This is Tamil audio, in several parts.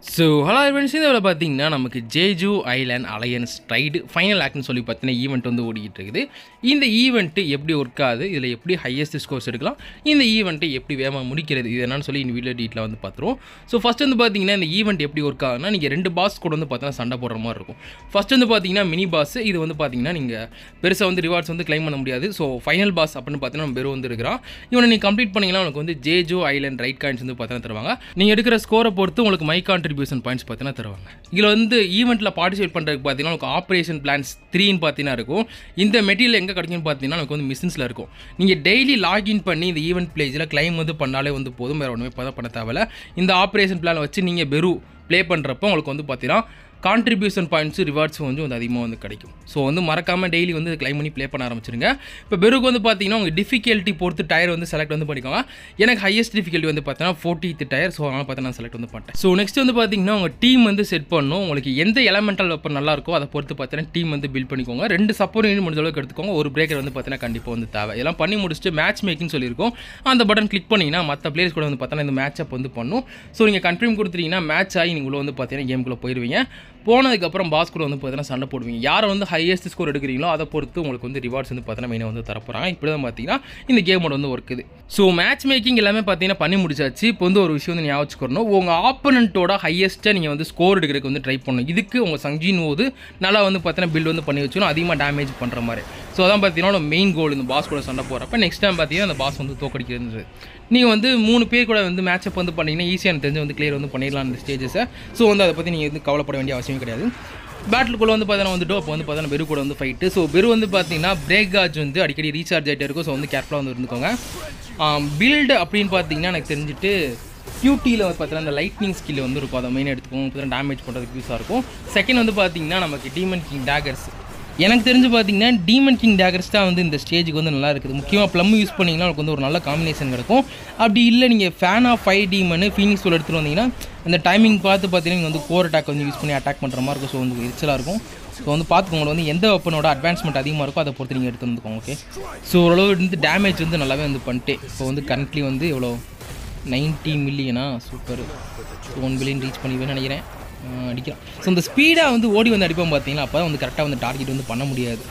ஸோ ஹலோ ஃப்ரெண்ட்ஸ், இதில் பார்த்தீங்கன்னா நமக்கு Jeju island alliance raid final ஆக்ட்னு சொல்லி பார்த்தீங்கன்னா ஈவெண்ட் வந்து ஓடிக்கிட்டு இருக்குது. இந்த ஈவெண்ட்டு எப்படி ஒர்க் ஆகுது, இதில் எப்படி ஹையஸ்ட் ஸ்கோர்ஸ் எடுக்கலாம், இந்த ஈவெண்ட்டை எப்படி வேகமாக முடிக்கிறது, இது என்னன்னு சொல்லி இந்த வீடியோ டீட்டில் வந்து பார்த்துருவோம். ஸோ ஃபஸ்ட் வந்து பார்த்தீங்கன்னா இந்த ஈவெண்ட் எப்படி ஒர்க் ஆகுதுன்னா, நீங்கள் 2 பாஸ் கூட வந்து பார்த்தீங்கன்னா சண்டை போடுற மாதிரி இருக்கும். ஃபஸ்ட் வந்து பார்த்தீங்கன்னா மினி பாஸ். இது வந்து பார்த்தீங்கன்னா நீங்கள் பெருசாக வந்து ரிவார்ட்ஸ் வந்து கிளைம் பண்ண முடியாது. ஸோ ஃபைனல் பாஸ் அப்படின்னு பார்த்தீங்கன்னா நம்ம வெறும் வந்து இருக்கிறான். இவனை நீங்கள் கம்ப்ளீட் பண்ணிங்கன்னா உங்களுக்கு வந்து ஜேஜு ஐலாண்ட் ரைட் காயின்ஸ் வந்து பார்த்தீங்கன்னா தருவாங்க. நீங்கள் எடுக்கிற ஸ்கோரை பொறுத்து உங்களுக்கு மை கான்ட்ரிபியூஷன் பாயிண்ட்ஸ் பார்த்தீங்கன்னா தருவாங்க. இதில் வந்து ஈவெண்ட்டில் பார்ட்டிசிபேட் பண்ணுறதுக்கு பார்த்தீங்கன்னா உங்களுக்கு ஆப்ரேஷன் பிளான்ஸ் 3ன்னு பார்த்தீங்கன்னா இருக்கும். இந்த மெட்டீரியல் எங்கே கிடைக்கும்னு பார்த்தீங்கன்னா நமக்கு வந்து மிஷின்ஸில் இருக்கும். நீங்கள் டெய்லி லாகின் பண்ணி இந்த ஈவெண்ட் பிளேஜில் கிளைம் வந்து பண்ணாலே வந்து போதும், வேறு ஒன்றுமே பண்ண தேவையில்ல. இந்த ஆப்ரேஷன் பிளான் வச்சு நீங்கள் வெறும் ப்ளே பண்ணுறப்போ உங்களுக்கு வந்து பார்த்தீங்கன்னா கான்ட்ரிபியூஷன் பாயிண்ட்ஸு ரிவார்ட்ஸும் வந்து அதிகமாக வந்து கிடைக்கும். ஸோ வந்து மறக்காமல் டெய்லி வந்து கிளைம் பண்ணி ப்ளே பண்ண ஆரம்பிச்சிருங்க. இப்போ பெருக்கு வந்து பார்த்தீங்கன்னா உங்கள் டிஃபிகல்ட்டி பொறுத்து டயர் வந்து செலக்ட் வந்து பண்ணிக்கோங்க. எனக்கு ஹையஸ்ட் டிஃபிகல்ட்டி வந்து பார்த்தீங்கன்னா 40th டயர். ஸோ அதனால் பார்த்தீங்கன்னா நான் செலக்ட் வந்து பண்ணிட்டேன். ஸோ நெக்ஸ்ட் வந்து பார்த்தீங்கன்னா உங்கள் டீம் வந்து செட் பண்ணணும். உங்களுக்கு எந்த எலமெண்டல் வெப்பன் நல்லா இருக்கோ அதை பொறுத்து பார்த்தீங்கன்னா டீம் வந்து பில்ட் பண்ணிக்கோங்க. 2 சப்போர்ட் யூனிட் முடிஞ்ச அளவுக்கு எடுத்துக்கோங்க. ஒரு பிரேக்கர் வந்து பார்த்தீங்கன்னா கண்டிப்பாக வந்து தேவை. இதெல்லாம் பண்ணி முடிச்சுட்டு மேட்ச் மேக்கிங் சொல்லியிருக்கோம். அந்த பட்டன் கிளிக் பண்ணிங்கன்னா மற்ற பிளேயர்ஸ் கூட வந்து பார்த்தீங்கன்னா இந்த மேட்ச் அப் வந்து பண்ணும். ஸோ நீங்கள் கன்ஃபார்ம் கொடுத்துட்டீங்கன்னா மேட்ச் ஆகி நீங்கள் வந்து பார்த்தீங்கன்னா கேமுக்குள்ளே போயிடுவீங்க. போனதுக்கப்புறம் பாஸ் கூட வந்து பார்த்தீங்கன்னா சண்டை போடுவீங்க. யாரை வந்து ஹையஸ்ட் ஸ்கோர் எடுக்கிறீங்களோ அதை பொறுத்து உங்களுக்கு வந்து ரிவார்ட்ஸ் வந்து பார்த்தீங்கன்னா மெயினாக வந்து தரப்போகிறாங்க. இப்படி தான் பார்த்தீங்கன்னா இந்த கேமோட வந்து ஒர்க்குது. ஸோ மேட்ச் மேக்கிங் எல்லாமே பார்த்தீங்கன்னா பண்ணி முடிச்சாச்சு. இப்போ வந்து ஒரு விஷயம் வந்து ஞாபகம் வச்சுக்கணும். உங்கள் ஆப்பனண்ட்டோட ஹையஸ்ட்டாக நீங்கள் வந்து ஸ்கோர் எடுக்கிறதுக்கு வந்து ட்ரை பண்ணணும். இதுக்கு உங்கள் சங்ஜின் போது நல்லா வந்து பார்த்தீங்கன்னா பில்ட் வந்து பண்ணி வச்சுக்கணும், அதிகமாக டேமேஜ் பண்ணுற மாதிரி. ஸோ அதான் பார்த்தீங்கன்னா மெயின் கோல் இந்த பாஸ் கூட சண்டை போகிறப்ப நெக்ஸ்ட் டைம் பார்த்தீங்கன்னா அந்த பாஸ் வந்து தோக்கடிக்கிறது. நீங்கள் வந்து 3 பேர் கூட வந்து மேட்சப் வந்து பண்ணிங்கன்னா ஈஸியாக எனக்கு தெரிஞ்சு வந்து கிளியர் வந்து பண்ணிடலாம் இந்த ஸ்டேஜஸை. ஸோ வந்து அதை பற்றி நீங்கள் வந்து கவலைப்பட வேண்டிய அவசியம் கிடையாது. பேட்டிலுக்குள்ளே வந்து பார்த்தீங்கன்னா வந்துட்டு அப்போ வந்து பார்த்தீங்கன்னா பெரு கூட வந்து ஃபைட்டு. ஸோ பெரு வந்து பார்த்தீங்கன்னா பிரேக் காஜ் வந்து அடிக்கடி ரீசார்ஜ் ஆகிட்டே இருக்கும். ஸோ வந்து கேர்ஃபுல்லாக வந்து இருந்துக்கோங்க. பில்டு அப்படின்னு பார்த்தீங்கன்னா எனக்கு தெரிஞ்சுட்டு QTயில் வந்து பார்த்தீங்கன்னா அந்த லைட்னிங் ஸ்கில் வந்து இருக்கும். அதை மெயினாக எடுத்துக்கோங்க. பார்த்தீங்கன்னா டேமேஜ் பண்ணுறதுக்கு யூஸாக இருக்கும். செகண்ட் வந்து பார்த்தீங்கன்னா நமக்கு டீமன் கிங் டேகர்ஸ். எனக்கு தெரிஞ்சு பார்த்தீங்கன்னா டீமன் கிங் டேகர்ஸ் தான் வந்து இந்த ஸ்டேஜுக்கு வந்து நல்லா இருக்குது. முக்கியமாக ப்ளம் யூஸ் பண்ணிங்கன்னா உங்களுக்கு வந்து ஒரு நல்ல காம்பினேஷன் கிடைக்கும். அப்படி இல்லை நீங்கள் fan of 5 demon Phoenix tool எடுத்துகிட்டு வந்தீங்கன்னா அந்த டைமிங் பார்த்து பார்த்தீங்கன்னா நீங்கள் வந்து கோர் அட்டாக் வந்து யூஸ் பண்ணி அட்டாக் பண்ணுற மாதிரி இருக்கும். ஸோ வந்து எரிச்சலாக இருக்கும். ஸோ வந்து பார்த்துக்கோங்க வந்து எந்த வெப்பனோட அட்வான்ஸ்மெண்ட் அதிகமாக இருக்கோ அதை பொறுத்து நீங்கள் எடுத்து வந்துக்கோங்க. ஓகே, ஸோ ஓரளவு வந்து டேமேஜ் வந்து நல்லாவே வந்து பண்ணிட்டு இப்போ வந்து கரண்ட்லி வந்து எவ்வளோ 90 மில்லியனா சூப்பர். 1 பில்லியன் ரீச் பண்ணிடுவேன்னு நினைக்கிறேன். அடிக்கலாம். ஸோ இந்த ஸ்பீடாக வந்து ஓடி வந்து அடிப்போம் பார்த்தீங்கன்னா அப்போ தான் வந்து கரெக்டாக வந்து டார்கெட் வந்து பண்ண முடியாது.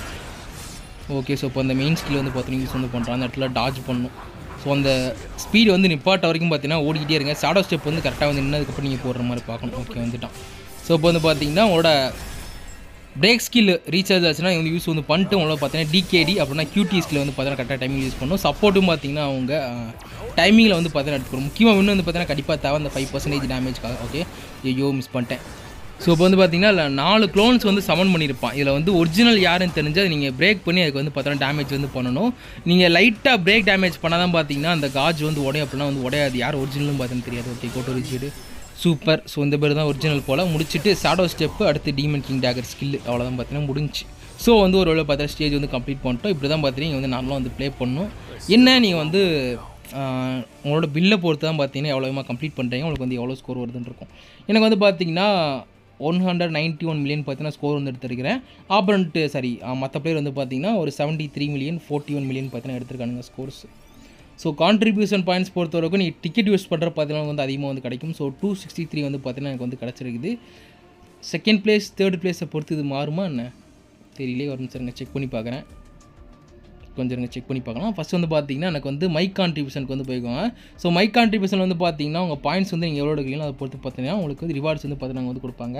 ஓகே, ஸோ இப்போ அந்த மெயின் ஸ்கில் வந்து பார்த்தீங்கன்னா யூஸ் வந்து பண்ணுறோம். அந்த இடத்துல டாஜ் பண்ணணும். ஸோ அந்த ஸ்பீடு வந்து நிப்பாட்ட வரைக்கும் பார்த்தீங்கன்னா ஓடிக்கிட்டே இருங்க. ஷேடோ ஸ்டெப் வந்து கரெக்டாக வந்து நின்னதுக்கப்புறம் நீங்கள் போடுற மாதிரி பார்க்கணும். ஓகே, வந்துட்டான். ஸோ இப்போ வந்து பார்த்தீங்கன்னா உங்களோட பிரேக் ஸ்கில் ரீசார்ஜ் ஆச்சுன்னா வந்து யூஸ் வந்து பண்ணிட்டு உங்களோட பார்த்தீங்கன்னா DKD அப்படின்னா QT ஸ்கில் வந்து பார்த்தீங்கன்னா கரெக்டாக டைமிங் யூஸ் பண்ணணும். சப்போர்ட்டும் பார்த்தீங்கன்னா அவங்க டைமிங்கில் வந்து பார்த்தீங்கன்னா எடுத்துக்கணும். முக்கியமாக இன்னும் வந்து பார்த்தீங்கன்னா கண்டிப்பாக தேவை அந்த 5% டேமேஜ்க்காக. ஓகே, ஐயோ மிஸ் பண்ணிட்டேன். ஸோ இப்போ வந்து பார்த்தீங்கன்னா இல்லை 4 க்ளோன்ஸ் வந்து சமன் பண்ணியிருப்பான். இதில் வந்து ஒரிஜினல் யாருன்னு தெரிஞ்சால் நீங்கள் பிரேக் பண்ணி அதுக்கு வந்து பார்த்தீங்கன்னா டேமேஜ் வந்து பண்ணணும். நீங்கள் லைட்டாக பிரேக் டேமேஜ் பண்ணால் தான் பார்த்தீங்கன்னா அந்த காஜ் வந்து உடையும். அப்படின்னா வந்து உடையாது. யார் ஒரிஜினலும் பார்த்தீங்கன்னா தெரியாது. ஓகே, கோட்டோ ரிச்சீடு சூப்பர். ஸோ இந்த பேர் தான் ஒரிஜினல் போல். முடிச்சுட்டு ஷேடோ ஸ்டெப்பு அடுத்து டீமன் கிங் டேகர் ஸ்கில் அவ்வளோதான் பார்த்தீங்கன்னா முடிஞ்சு. ஸோ வந்து ஒரு வேளை பார்த்தா ஸ்டேஜ் வந்து கம்ப்ளீட் பண்ணிட்டோம். இப்படி தான் பார்த்தீங்கன்னா நீங்கள் வந்து நார்மலாக வந்து ப்ளே பண்ணணும். என்ன நீங்கள் வந்து உங்களோட பில்லை பொறுத்து தான் பார்த்தீங்கன்னா எவ்வளோமா கம்ப்ளீட் பண்ணுறீங்க, உங்களுக்கு வந்து எவ்வளோ ஸ்கோர் வருதுன்னு இருக்கும். எனக்கு வந்து பார்த்தீங்கன்னா 191 மில்லியன் பார்த்தீங்கன்னா ஸ்கோர் வந்து எடுத்துருக்கிறேன். ஆப்பரண்ட்டு சரி மற்ற பிளேயர் வந்து பார்த்தீங்கன்னா ஒரு 73 மில்லியன் 41 மில்லியன் பார்த்தீங்கன்னா எடுத்துருக்கானுங்க ஸ்கோர்ஸ். ஸோ கான்ட்ரிபியூஷன் பாயிண்ட்ஸ் பொறுத்த வரைக்கும் நீங்கள் டிக்கெட் யூஸ் பண்ணுற பார்த்தீங்கன்னா வந்து அதிகமாக வந்து கிடைக்கும். ஸோ 263 வந்து பார்த்தீங்கன்னா எனக்கு வந்து கிடச்சிருக்குது. செகண்ட் பிளேஸ் தேர்ட் பிளேஸை பொறுத்து இது மாறுமா என்ன தெரியலே. ஒரு நிமிஷம் செக் பண்ணி பார்க்குறேன். கொஞ்சம் செக் பண்ணி பார்க்கலாம். ஃபஸ்ட் வந்து பார்த்தீங்கன்னா எனக்கு வந்து மை கான்ட்ரிபியூஷனுக்கு வந்து போய்க்கோங்க. ஸோ மை கான்ட்ரிபியூஷன் வந்து பார்த்தீங்கன்னா உங்கள் பாயிண்ட்ஸ் வந்து நீங்கள் எவ்வளோ எடுக்கிறீங்களோ அதை பொறுத்து பார்த்தீங்கன்னா உங்களுக்கு வந்து ரிவார்ட்ஸ் வந்து பார்த்தீங்கன்னா வந்து கொடுப்பாங்க.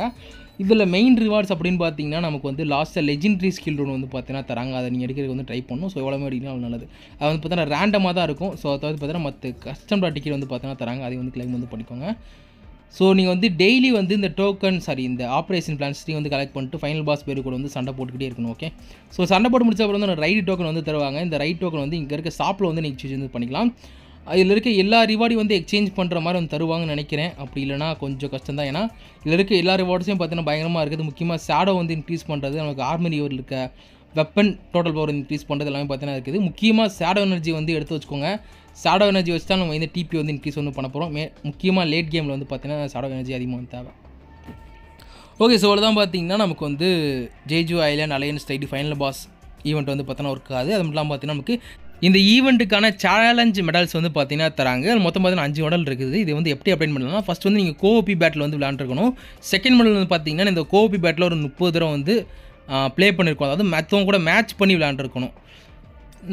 இதில் மெயின் ரிவார்ட்ஸ் அப்படின்னு பார்த்தீங்கன்னா நமக்கு வந்து லாஸ்ட்டாக லெஜெண்டரி ஸ்கில் ஒன்று வந்து பார்த்தீங்கன்னா தராங்க. அதை நீங்கள் எடுக்கிறதுக்கு வந்து ட்ரை பண்ணணும். ஸோ எவ்வளோ எடுக்கிறீங்களோ அவ்வளோ நல்லது. அது வந்து பார்த்தீங்கன்னா ரேண்டமாக தான் இருக்கும். ஸோ அதாவது பார்த்தீங்கன்னா மற்ற கஸ்டம் டிக்கெட் வந்து பார்த்தீங்கன்னா தராங்க. அதை வந்து கிளைம் வந்து பண்ணிக்கோங்க. ஸோ நீங்கள் வந்து டெய்லி வந்து இந்த டோக்கன் இந்த ஆப்ரேஷன் பிளான்ஸ்டையும் வந்து கலெக்ட் பண்ணிட்டு ஃபைனல் பாஸ் பேர் கூட வந்து சண்டை போட்டுக்கிட்டே இருக்கணும். ஓகே, ஸோ சண்டை போட்டு முடிச்ச அப்புறம் வந்து ரைட் டோக்கன் வந்து தருவாங்க. இந்த ரைட் டோக்கன் வந்து இங்கே இருக்க ஷாப்பில் வந்து நீங்கள் எக்ஸ்சேஞ்ச் வந்து பண்ணிக்கலாம். இதில் இருக்க எல்லா ரிவார்டையும் வந்து எக்ஸ்சேஞ்ச் பண்ணுற மாதிரி வந்து தருவாங்கன்னு நினைக்கிறேன். அப்படி இல்லைனா கொஞ்சம் கஷ்டம் தான். ஏன்னா இதில் இருக்க எல்லா ரிவார்ட்ஸையும் பார்த்தீங்கன்னா பயங்கரமாக இருக்குது. முக்கியமாக ஷேடோ வந்து இன்க்ரீஸ் பண்ணுறது, நமக்கு ஆர்மரி இருக்க வெப்பன் டோட்டல் பவர் இன்க்ரீஸ் பண்ணுறது எல்லாமே பார்த்தீங்கன்னா இருக்குது. முக்கியமாக ஷேடோ எனர்ஜி வந்து எடுத்து வச்சுக்கோங்க. ஷேடோ எனர்ஜி வச்சு தான் நம்ம இந்த TP வந்து இன்க்ரீஸ் வந்து பண்ண போகிறோம். முக்கியமாக லேட் கேமில் வந்து பார்த்தீங்கன்னா ஷேடோ எனர்ஜி அதிகமாக வந்து தேவை. ஓகே, ஸோ அவ்வளோ தான் பார்த்தீங்கன்னா நமக்கு வந்து Jeju island alliance raid final boss event வந்து பார்த்தோன்னா ஒர்க் ஆகுது. அது மட்டும் இல்லாமல் பார்த்தீங்கன்னா நமக்கு இந்த ஈவெண்ட்டுக்கான சேலஞ்ச் மெடல்ஸ் வந்து பார்த்தீங்கன்னா தராங்க. மொத்தம் பார்த்தீங்கன்னா 5 மெடல் இருக்குது. இது வந்து எப்படி அப்ளை பண்ணலாம்னா, ஃபஸ்ட் வந்து நீங்கள் கோஓபி பேட்டில் வந்து விளையாண்டுருக்கணும். செகண்ட் மெடல் வந்து பார்த்தீங்கன்னா இந்த கோஓபி பேட்டில் ஒரு 30 தடவை வந்து ப்ளே பண்ணியிருக்கோம். அதாவது மற்றவங்க கூட மேட்ச் பண்ணி விளையாண்டுருக்கணும்.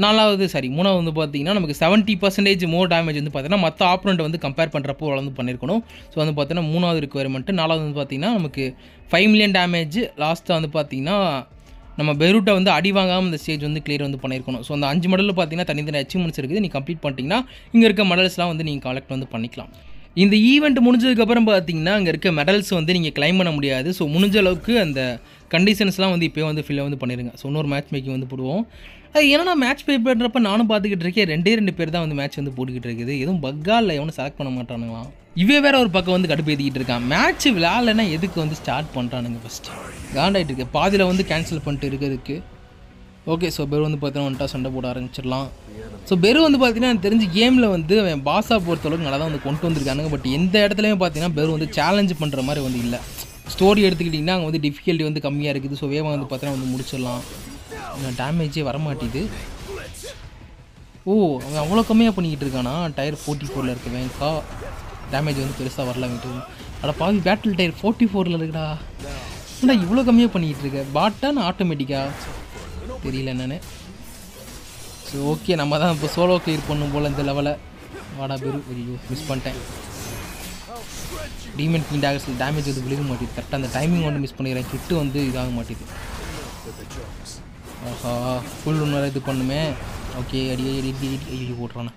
மூணாவது வந்து பார்த்தீங்கன்னா நமக்கு 70% மோர் டேமேஜ் வந்து பார்த்தீங்கன்னா மற்ற ஆப்போனண்ட் வந்து கம்பேர் பண்ணுறப்போ வந்து பண்ணியிருக்கணும். ஸோ வந்து பார்த்தீங்கன்னா 3வது ரிக்வயர்மெண்ட்டு. 4வது வந்து பார்த்தீங்கன்னா நமக்கு 5 மில்லியன் டேமேஜ். லாஸ்ட்டாக வந்து பார்த்தீங்கன்னா நம்ம பெரூட்டை வந்து அடி வாங்காமல் இந்த ஸ்டேஜ் வந்து கிளியர் வந்து பண்ணியிருக்கணும். ஸோ அந்த 5 மெடலில் பார்த்தீங்கன்னா தனித்தனி அச்சீவ்மெண்ட்ஸ் இருக்குது. நீங்கள் கம்ப்ளீட் பண்ணிட்டீங்கன்னா இங்கே இருக்க மெடல்ஸ்லாம் வந்து நீங்கள் கலெக்ட் வந்து பண்ணிக்கலாம். இந்த ஈவெண்ட் முடிஞ்சதுக்கப்புறம் பார்த்தீங்கன்னா அங்கே இருக்க மெடல்ஸ் வந்து நீங்கள் கிளைம் பண்ண முடியாது. ஸோ முடிஞ்ச அளவுக்கு அந்த கண்டிஷன்ஸ்லாம் வந்து இப்போயே வந்து ஃபில்லை வந்து பண்ணிடுங்க. ஸோ இன்னொரு மேட்ச் மேக்கிங் வந்து போடுவோம். அது ஏன்னா மேட்ச் பே பண்ணுறப்ப நானும் பார்த்துக்கிட்டு இருக்கேன். 2 பேர் தான் வந்து மேட்ச் வந்து போட்டுக்கிட்டு இருக்குது. எதுவும் பக்கா இல்லை, எவனும் செலக்ட் பண்ண மாட்டானுங்களாம். இவே வேற ஒரு பக்கம் வந்து கடுப்பு ஏற்றிக்கிட்டு இருக்கான். மேட்ச் விளையாடலைன்னா எதுக்கு வந்து ஸ்டார்ட் பண்ணுறானுங்க ஃபஸ்ட்டு காண்டாயிட்டு இருக்கு. பாதியில் வந்து கேன்சல் பண்ணிட்டு இருக்கிறதுக்கு. ஓகே, ஸோ பெரு வந்து பார்த்தீங்கன்னா வந்துட்டா சண்டை போட ஆரம்பிச்சிடலாம். ஸோ பெரு வந்து பார்த்தீங்கன்னா எனக்கு தெரிஞ்சு கேமில் வந்து அவன் பாஸாக பொறுத்தளவுக்கு நல்லா தான் வந்து கொண்டு வந்திருக்கானுங்க. பட் எந்த இடத்துலையுமே பார்த்தீங்கன்னா பெரு வந்து சேலஞ்ச் பண்ணுற மாதிரி வந்து இல்லை. ஸ்டோரி எடுத்துக்கிட்டிங்கன்னா அங்கே வந்து டிஃபிகல்ட்டி வந்து கம்மியாக இருக்குது. ஸோ வேகம் வந்து பார்த்தீங்கன்னா வந்து முடிச்சிடலாம். டேமேஜே வரமாட்டேது. ஓ, அவன் அவ்வளோ கம்மியாக பண்ணிக்கிட்டு இருக்கானா? டயர் 44 இருக்கவேங்க்கா டேமேஜ் வந்து பெருசாக வரல விட்டு. அட பாவி, பேட்டில் டயர் 44 இருக்குடா. ஏன்னா இவ்வளோ கம்மியாக பண்ணிக்கிட்டு இருக்க? பாட்டான்னு ஆட்டோமேட்டிக்காக தெரியல என்னென்னு. ஸோ ஓகே, நம்ம தான் இப்போ சோலோ கிளியர் பண்ணும் போல் இந்த லெவலை. வாடா பெரு. ஐயோ, மிஸ் பண்ணிட்டேன். டீமன் கிங் டாகர்ஸில் டேமேஜ் வந்து விழுக மாட்டேது. கரெக்டாக அந்த டைமிங் வந்து மிஸ் பண்ணிக்கிறேன். கிட்டு வந்து இதாக மாட்டேது. ஆஹா, ஃபுல் ஒன்று இது பண்ணுமே. ஓகே, அடி போட்டுறானா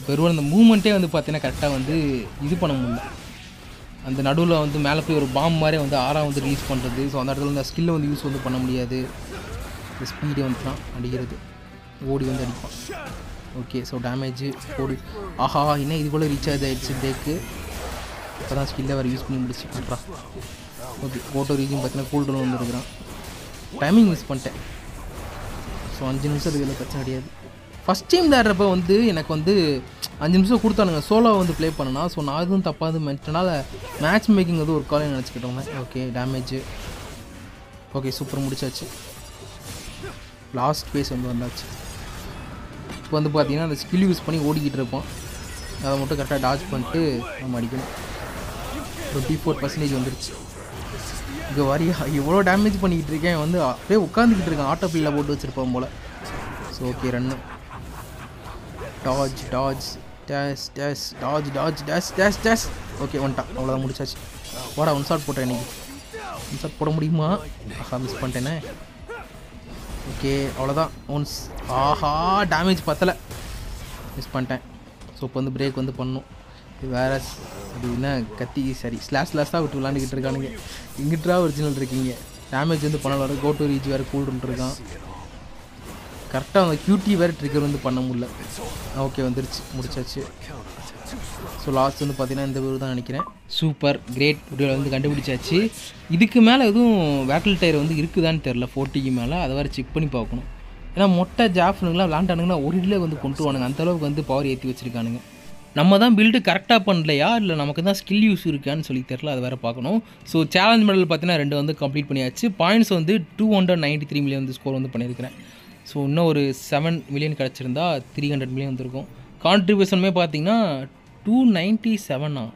பெருவாள். அந்த மூமெண்ட்டே வந்து பார்த்தீங்கன்னா கரெக்டாக வந்து இது பண்ண முடியல. அந்த நடுவில் வந்து மேலே போய் ஒரு பாம் மாதிரி வந்து வந்து ரிலீஸ் பண்ணுறது. ஸோ அந்த இடத்துல வந்து ஸ்கில்லை வந்து யூஸ் வந்து பண்ண முடியாது. இந்த ஸ்பீடு வந்து தான் அடிக்கிறது. ஓடி வந்து அடிப்பான். ஓகே, ஸோ டேமேஜ் ஓடி. ஆஹா, என்ன இது போல் ரீசார்ஜ் ஆகிடுச்சு பிரேக்கு. இப்போ தான் ஸ்கில்லை வேறு யூஸ் பண்ணி முடிச்சு பண்ணுறான். ஓகே, ஓட்டோ ரீஜன் பார்த்தீங்கன்னா கூல்டவுன் வந்துருக்குறான். டைமிங் மிஸ் பண்ணிட்டேன். ஸோ 5 நிமிஷம் இதில் பிரச்சனை கிடையாது. ஃபஸ்ட் டைம் விளையாடுறப்ப வந்து எனக்கு வந்து 5 நிமிஷம் கொடுத்தானுங்க சோலோ வந்து ப்ளே பண்ணனா. ஸோ நான் எதுவும் தப்பாக இது மென்ட்டனால மேட்ச் மேக்கிங் வந்து ஒரு காலையும் நினச்சிக்கிட்டோங்க. Okay, damage. ஓகே, சூப்பர் முடிச்சாச்சு. லாஸ்ட் பேஸ் வந்து வந்தாச்சு. இப்போ வந்து பார்த்தீங்கன்னா அந்த ஸ்கில் யூஸ் பண்ணி ஓடிக்கிட்டு இருப்போம். அதை மட்டும் கரெக்டாக டாச் பண்ணிட்டு நம்ம அடிக்கணும். 24% வந்துருச்சு. இங்கே வரியா இவ்வளோ டேமேஜ் பண்ணிக்கிட்டு இருக்கேன். வந்து அப்படியே உட்காந்துக்கிட்டு இருக்கேன். ஆட்டோ பில்லில் போட்டு வச்சுருப்போம் போல். So okay, run. Dodge dash dash dodge dash dash dash. Okay, வந்துட்டான். அவ்வளோதான், முடிச்சாச்சு. வாடா, 1 ஷாட் போட்டேன். இன்றைக்கி 1 ஷாட் போட முடியுமா? ஆஹா, மிஸ் பண்ணிட்டேனே. ஓகே, அவ்வளோதான். ஒன்ஸ். ஆஹா, டேமேஜ் பத்தலை, மிஸ் பண்ணிட்டேன். ஸோ இப்போ வந்து பிரேக் வந்து பண்ணணும். வேறு அது என்ன கத்தி சரி ஸ்லாஷாக விட்டு விளாண்டுக்கிட்டு இருக்கானுங்க. இங்கிட்டா ஒரிஜினல் இருக்கீங்க. டேமேஜ் வந்து பண்ண வர கோ டு ரீச் வேறு கூல்டுருக்கான். கரெக்டாக அந்த கியூட்டி வேறு ட்ரிகர் வந்து பண்ண முடியல. ஓகே, வந்துருச்சு, முடிச்சாச்சு. ஸோ லாஸ்ட் வந்து பார்த்தீங்கன்னா இந்த பேர் தான் நினைக்கிறேன். சூப்பர் கிரேட் வீடியோவில் வந்து கண்டுபிடிச்சாச்சு. இதுக்கு மேலே எதுவும் பேட்டில் டயர் வந்து இருக்குதான்னு தெரில. 40க்கு மேலே அதை வேறு செக் பண்ணி பார்க்கணும். ஏன்னா மொட்டை ஜாஃப்னுங்களாம் விளாண்டானுங்கன்னா ஒரு இதில் வந்து கொண்டு வானுங்க. அந்தளவுக்கு வந்து பவர் ஏற்றி வச்சுருக்கானுங்க. நம்ம தான் பில்டு கரெக்டாக பண்ணலையா இல்லை நமக்கு தான் ஸ்கில் யூஸ் இருக்கான்னு சொல்லி தெரில. அதை வேறு பார்க்கணும். ஸோ சேலஞ்ச் மெடல் பார்த்தீங்கன்னா 2 வந்து கம்ப்ளீட் பண்ணியாச்சு. பாயிண்ட்ஸ் வந்து 293 மில்லியன் வந்து ஸ்கோர் வந்து பண்ணியிருக்கிறேன். ஸோ இன்னும் ஒரு 7 மில்லியன் கிடச்சிருந்தா 300 மில்லியன் வந்துருக்கும். கான்ட்ரிபியூஷனுமே பார்த்தீங்கன்னா 297.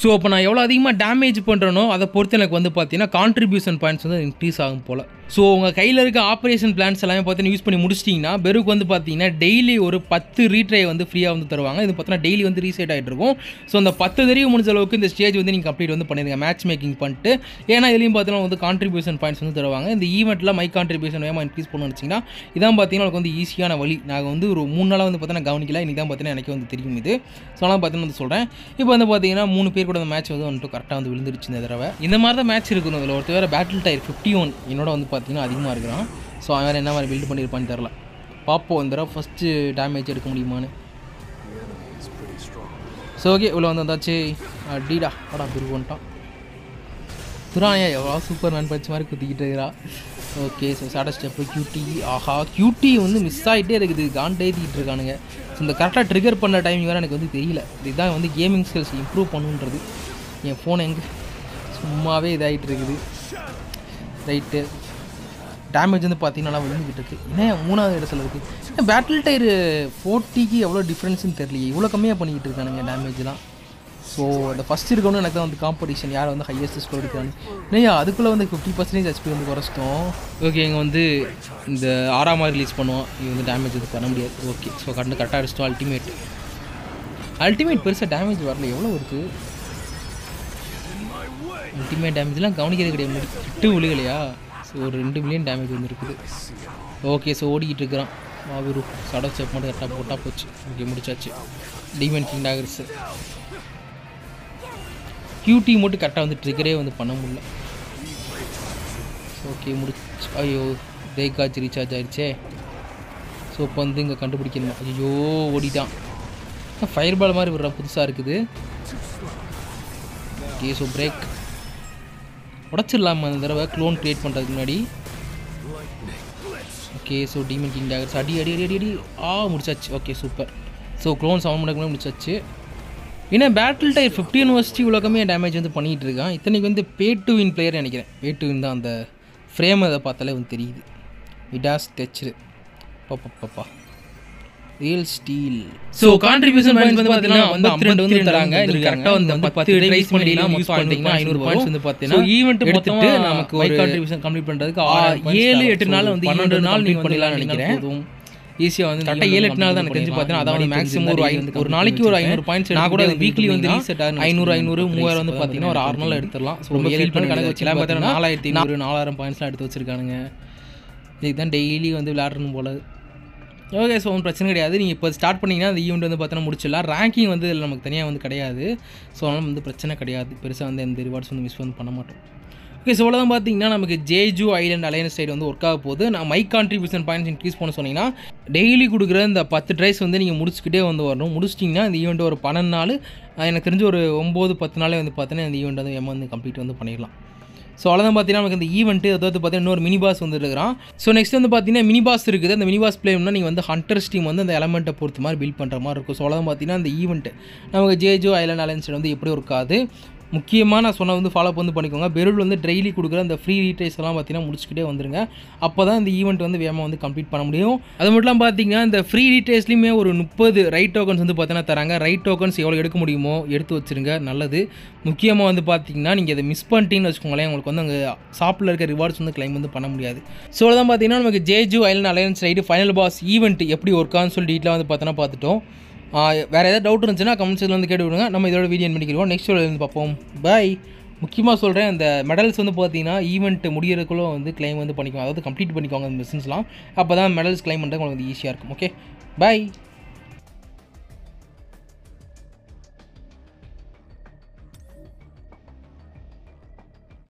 ஸோ அப்போ நான் எவ்வளோ அதிகமாக டேமேஜ் பண்ணுறனோ அதை பொறுத்து எனக்கு வந்து பார்த்தீங்கன்னா கான்ட்ரிபியூஷன் பாயிண்ட்ஸ் வந்து இன்க்ரீஸ் ஆகும் போல். ஸோ உங்கள் கையில் இருக்க ஆப்ரேஷன் பிளான்ஸ் எல்லாமே பார்த்தீங்கன்னா யூஸ் பண்ணி முடிச்சிட்டிங்கன்னா பெருக்கு வந்து பார்த்தீங்கன்னா டெய்லி ஒரு 10 ரீட்ரை வந்து ஃப்ரீயாக வந்து தருவாங்க. இது பார்த்தீங்கன்னா டெய்லி வந்து ரீசெட் ஆகிட்டு இருக்கும். ஸோ அந்த 10 தடவை முடிஞ்ச அளவுக்கு இந்த ஸ்டேஜ் வந்து நீங்கள் கம்ப்ளீட் வந்து பண்ணிடுங்க மேட்ச் மேக்கிங் பண்ணிட்டு. ஏன்னா இதுலேயும் பார்த்தீங்கன்னா வந்து கான்ட்ரிபியூஷன் பாயிண்ட்ஸ் வந்து தருவாங்க. இந்த ஈவெண்ட்டில் மை கான்ட்ரிபியூஷன் வேகமாக இன்க்ரீஸ் பண்ணணும்னு வச்சிங்கன்னா இதான் பார்த்தீங்கன்னா எனக்கு வந்து ஈஸியான வழி. நாங்கள் வந்து ஒரு 3 நாளாக வந்து பார்த்தீங்கன்னா கவனிக்கல. இன்றைக்கி தான் பார்த்தீங்கன்னா எனக்கு வந்து தெரியும் இது. ஸோ அதனால் பார்த்தீங்கன்னா வந்து சொல்கிறேன். இப்போ வந்து பார்த்தீங்கன்னா 3 பேர் கூட அந்த மேட்ச் வந்து வந்துட்டு கரெக்டாக வந்து விழுந்துருச்சு இந்த தடவை. இந்த மாதிரி தான் மேட்ச் இருக்கணும். அதில் ஒருத்தர் வேறு பேட்டில் டயர் 51 என்னோட வந்து பார்த்தீங்கன்னா அதிகமாக இருக்கிறான். ஸோ அவன் வேறு என்ன மாதிரி பில்டு பண்ணியிருப்பான்னு தெரில. பார்ப்போம் இந்த தடவை ஃபஸ்ட்டு டேமேஜ் எடுக்க முடியுமான்னு. ஸோ ஓகே, இவ்வளோ வந்து வந்தாச்சு. டீடா வாடா துரு வந்துட்டான். துராயா எவ்வளோ சூப்பர் மேன் பச்சு மாதிரி குத்திக்கிட்டு இருக்கிறா. Okay, so shadow step cutie. ஆஹா, கியூட்டி வந்து மிஸ் ஆகிட்டே இருக்குது. காண்டேத்திக்கிட்டு இருக்கானுங்க. ஸோ இந்த கரெக்டாக ட்ரிகர் பண்ண டைமிங் வேறு எனக்கு வந்து தெரியல. இதுதான் வந்து கேமிங் ஸ்கில்ஸ் இம்ப்ரூவ் பண்ணுன்றது. என் ஃபோன் எங்கே சும்மாவே இதாகிட்டு இருக்குது. ரைட்டு, டேமேஜ் வந்து பார்த்தீங்கன்னா நல்லா விழுந்துக்கிட்டு இருக்குது. ஏன்னா 3வது இடத்துல இருக்குது. பேட்டில் டயர் 40க்கு எவ்வளோ டிஃப்ரென்ஸ்னு தெரியலையே, இவ்வளோ கம்மியாக பண்ணிக்கிட்டு இருக்கானுங்க டேமேஜ்லாம். ஸோ அந்த ஃபஸ்ட் இருக்கணும் எனக்கு தான் வந்து காம்படிஷன் யார் வந்து ஹையஸ்ட் ஸ்கோர் எடுக்கிறாங்க. இல்லையா அதுக்குள்ளே வந்து 50% HP வந்து குறைச்சிட்டோம். ஓகே இங்கே வந்து இந்த 6ஆம் ரிலீஸ் பண்ணுவோம். இது வந்து டேமேஜ் இது பண்ண முடியாது. ஓகே ஸோ கரெக்டாக அடிச்சிட்டோம். அல்டிமேட் பெருசாக டேமேஜ் வரல. எவ்வளோ இருக்குது அல்டிமேட் டேமேஜ்லாம் கவனிக்கிறது கிடையாது. 8 விழுகலையா? ஸோ ஒரு 2 மில்லியன் டேமேஜ் வந்து இருக்குது. ஓகே ஸோ ஓடிக்கிட்டு இருக்கிறான். ஒரு சட ஸ்டெப் மட்டும் கரெக்டாக போட்டால் போச்சு. ஓகே முடிச்சாச்சு. டீமன் கிங் டாகர்ஸு QT மட்டும் கரெக்டாக வந்து ட்ரிகரே வந்து பண்ண முடியல. ஓகே முடிச்சு. ஐயோ தேக்காச்சு ரீசார்ஜ் ஆகிடுச்சே. ஸோ இப்போ வந்து இங்கே கண்டுபிடிக்கணும். ஐயோ ஓடிட்டான். ஃபயர் பால் மாதிரி விடுற புதுசாக இருக்குது. ஓகே ஸோ பிரேக் உடச்சிடலாமா அந்த தடவை க்ளோன் க்ரியேட் பண்ணுறதுக்கு முன்னாடி. ஓகே ஸோ டீமன் கிங் டாகர்ஸ் அடி அடி அடி அடி அடி முடிச்சாச்சு. Okay super. ஸோ க்ளோன் 7 மணிக்கு முடிச்சாச்சு. ஏன்னா பேட்டில் டயர் 15 வருஷத்துக்கு இவ்வளோ கம்மியாக டேமேஜ் வந்து பண்ணிகிட்டு இருக்கான். இத்தனைக்கு வந்து பே டு வின் பிளேயர் நினைக்கிறேன். பே டு வின் தான் அந்த ஃப்ரேம் அதை பார்த்தாலே வந்து தெரியுது. விடாஸ் டச்சு பாப்பா real steel. So contribution points வந்து பார்த்தீங்கன்னா 52 வந்து தராங்க. நீங்கள் கரெக்டாக வந்து 10 ட்ரைஸ் பண்ணிலாம் யூஸ் பண்ணிட்டீங்கன்னா 500 பாயிண்ட்ஸ் வந்து பார்த்தீங்கன்னா ஈவெண்ட் எடுத்துட்டு நமக்கு ஒரு கான்ட்ரிபியூஷன் கம்ப்ளீட் பண்ணுறதுக்கு 7-8 நாள் வந்து 2 நாள் நீங்கள் பண்ணிடலாம்னு நினைக்கிறேன். ஈஸியாக வந்து கரெக்டாக 7-8 நாள் தான் எனக்கு தெரிஞ்சு பார்த்தீங்கன்னா அதாவது மேக்ஸிமம் ஒரு நாளைக்கு ஒரு 500 பாயிண்ட்ஸ். நான் கூட வீக்லி வந்து ரீசெட் 500 3000 வந்து பார்த்தீங்கன்னா ஒரு 6 நாள் எடுத்துடலாம். ஸோ ரொம்ப ஃபீல் பண்ணி கணக்கு வச்சு பார்த்தீங்கன்னா 4500 4000 பாயிண்ட்ஸ்லாம் எடுத்து வச்சிருக்கானுங்க. இதுக்கு தான் டெய்லி வந்து விளையாடணும் போல. ஓகே ஸோ ஒன்றும் பிரச்சனை கிடையாது. நீங்கள் இப்போ ஸ்டார்ட் பண்ணிங்கன்னா அந்த ஈவெண்ட் வந்து பார்த்தீங்கன்னா முடிச்சிடலாம். ரேங்கிங் வந்து இதில் நமக்கு தனியாக வந்து கிடையாது. ஸோ அதனால் வந்து பிரச்சனை கிடையாது. பெருசாக வந்து எந்த ரிவார்ட்ஸ் வந்து மிஸ் வந்து பண்ண மாட்டோம். ஓகே ஸோ அவ்வளோதான் பார்த்தீங்கன்னா நமக்கு ஜேஜூ ஐலண்ட் அலையன்ஸ் சைடு வந்து ஒர்க் ஆக போகுது. நான் மை கான்ட்ரிபியூஷன் பாயிண்ட்ஸ் இன்க்ரீஸ் பண்ண சொன்னீங்கன்னா டெய்லி கொடுக்குற இந்த 10 ட்ரைஸ் வந்து நீங்கள் முடிச்சுக்கிட்டே வந்து வரணும். முடிச்சிட்டிங்கன்னா இந்த ஈவெண்ட் ஒரு 12 நாள் எனக்கு தெரிஞ்சு ஒரு 9-10 நாளே வந்து பார்த்தீங்கன்னா இந்த ஈவெண்ட் வந்து வந்து கம்ப்ளீட் வந்து பண்ணிடலாம். ஸோ அவ்வளோதான் பார்த்தீங்கன்னா நமக்கு இந்த ஈவெண்ட்டு அதாவது பார்த்தீங்கன்னா இன்னொரு மினி பாஸ் வந்து இருக்கிறான். ஸோ நெக்ஸ்ட் வந்து பார்த்தீங்கன்னா மினி பாஸ் இருக்குது. அந்த மினி பாஸ் பிளேம்னா நீங்கள் வந்து ஹண்டர்ஸ் டீம் வந்து அந்த எலமெண்ட்டை பொறுத்த மாதிரி பில்ட் பண்ணுற மாதிரி இருக்கும். ஸோ அவ்வளோதான் பார்த்தீங்கன்னா அந்த ஈவெண்ட்டு நமக்கு ஜேஜூ ஐலண்ட் அலையன்ஸ் வந்து எப்படி இருக்காது. முக்கியமாக நான் சொன்ன வந்து ஃபாலோ வந்து பண்ணிக்கோங்க. பெருள் வந்து டெய்லி கொடுக்குற அந்த ஃப்ரீ ரீட்ரைஸ் எல்லாம் பார்த்தீங்கன்னா முடிச்சுக்கிட்டே வந்துருங்க. அப்போ தான் இந்த ஈவெண்ட் வந்து வேகமாக வந்து கம்ப்ளீட் பண்ண முடியும். அது மட்டும் பார்த்தீங்கன்னா இந்த ஃப்ரீ ரீட்ரைஸ்லையுமே ஒரு 30 ரைட் டோக்கன்ஸ் வந்து பார்த்தீங்கன்னா தராங்க. ரைட் டோக்கன்ஸ் எவ்வளோ எடுக்க முடியுமோ எடுத்து வச்சுருங்க, நல்லது. முக்கியமாக வந்து பார்த்தீங்கன்னா நீங்கள் அதை மிஸ் பண்ணிட்டீங்கன்னு வச்சுக்கோங்களேன், உங்களுக்கு வந்து அங்கே ஷாப்பில் இருக்க ரிவார்ட்ஸ் வந்து கிளைம் வந்து பண்ண முடியாது. ஸோ அதான் பார்த்தீங்கன்னா நமக்கு Jeju island alliance raid final boss event எப்படி ஒர்க் ஆகுன்னு சொல்லி டீட்டெயிலாக வந்து பார்த்தோன்னா பார்த்துட்டோம். வேறு ஏதாவது டவுட் இருந்துச்சுன்னா கமெண்ட்ஸில் வந்து கேட்டு விடுங்க. நம்ம இதோட வீடியோ பண்ணிக்கிறோம். நெக்ஸ்ட் வீடியோ வந்து பார்ப்போம். பாய். முக்கியமாக சொல்கிறேன், அந்த மெடல்ஸ் வந்து பார்த்தீங்கன்னா ஈவெண்ட் முடியறதுக்குள்ளே வந்து கிளைம் வந்து பண்ணிக்கோங்க. அதாவது கம்ப்ளீட் பண்ணிக்கோங்க அந்த மிஷின்ஸ்லாம். அப்போ தான் மெடல்ஸ் கிளைம் பண்ணுறது உங்களுக்கு வந்து ஈஸியாக இருக்கும். Okay bye.